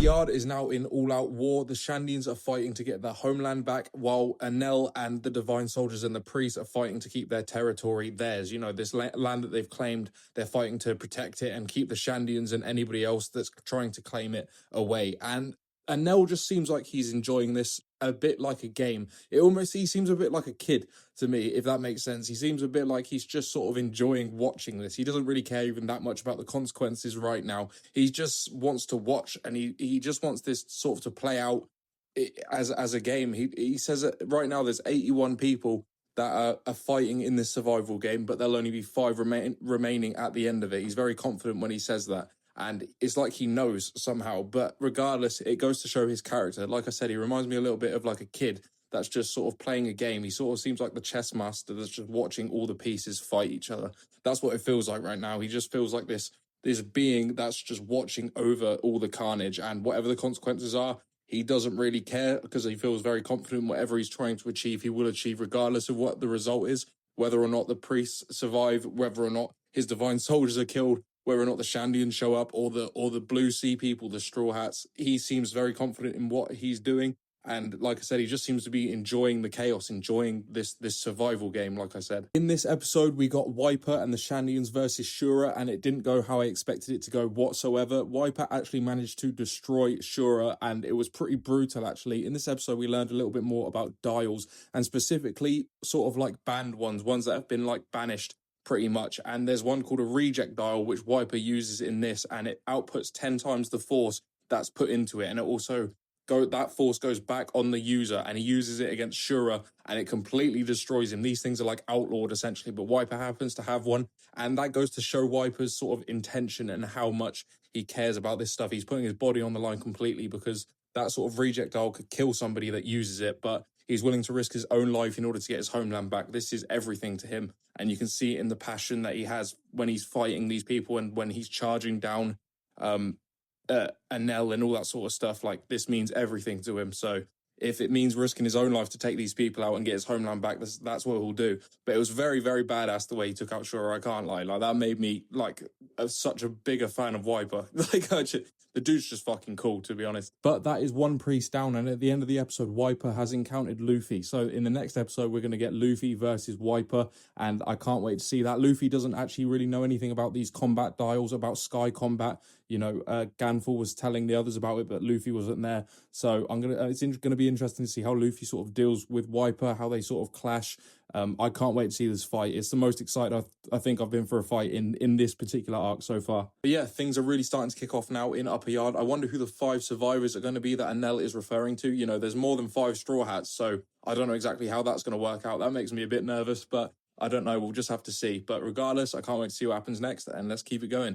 Yard is now in all-out war. The Shandians are fighting to get their homeland back, while Anel and the Divine Soldiers and the priests are fighting to keep their territory theirs. You know, this land that they've claimed, they're fighting to protect it and keep the Shandians and anybody else that's trying to claim it away. And Anel just seems like he's enjoying this a bit like a game. He seems a bit like a kid to me, if that makes sense. He seems a bit like he's just sort of enjoying watching this. He doesn't really care even that much about the consequences right now. He just wants to watch, and he just wants this sort of to play out as a game. He says that right now there's 81 people that are fighting in this survival game, but there'll only be 5 remaining at the end of it. He's very confident when he says that. And it's like he knows somehow. But regardless, it goes to show his character. Like I said, he reminds me a little bit of like a kid that's just sort of playing a game. He sort of seems like the chess master that's just watching all the pieces fight each other. That's what it feels like right now. He just feels like this being that's just watching over all the carnage. And whatever the consequences are, he doesn't really care because he feels very confident whatever he's trying to achieve, he will achieve regardless of what the result is. Whether or not the priests survive, whether or not his divine soldiers are killed, whether or not the Shandians show up, or the Blue Sea people, the Straw Hats, he seems very confident in what he's doing. And like I said, he just seems to be enjoying the chaos, enjoying this survival game, like I said. In this episode, we got Wyper and the Shandians versus Shura, and it didn't go how I expected it to go whatsoever. Wyper actually managed to destroy Shura, and it was pretty brutal, actually. In this episode, we learned a little bit more about dials, and specifically sort of like banned ones that have been like banished pretty much. And there's one called a reject dial, which Wyper uses in this, and it outputs 10 times the force that's put into it. And it also that force goes back on the user, and he uses it against Shura, and it completely destroys him. These things are like outlawed essentially, but Wyper happens to have one, and that goes to show Wyper's sort of intention and how much he cares about this stuff. He's putting his body on the line completely because that sort of reject dial could kill somebody that uses it, but he's willing to risk his own life in order to get his homeland back. This is everything to him. And you can see it in the passion that he has when he's fighting these people and when he's charging down Anel and all that sort of stuff. Like, this means everything to him. So if it means risking his own life to take these people out and get his homeland back, that's what he'll do. But it was very, very badass the way he took out Shura. I can't lie. Like, that made me like such a bigger fan of Wyper. Like, the dude's just fucking cool, to be honest. But that is one priest down, and at the end of the episode, Wyper has encountered Luffy. So in the next episode, we're going to get Luffy versus Wyper, and I can't wait to see that. Luffy doesn't actually really know anything about these combat dials, about sky combat. You know, Ganful was telling the others about it, but Luffy wasn't there. So it's going to be interesting to see how Luffy sort of deals with Wyper, how they sort of clash. I can't wait to see this fight. It's the most excited I think I've been for a fight in this particular arc so far. But yeah, things are really starting to kick off now in Upper Yard. I wonder who the 5 survivors are going to be that Anel is referring to. You know, there's more than 5 Straw Hats, so I don't know exactly how that's going to work out. That makes me a bit nervous, but I don't know. We'll just have to see. But regardless, I can't wait to see what happens next, and let's keep it going.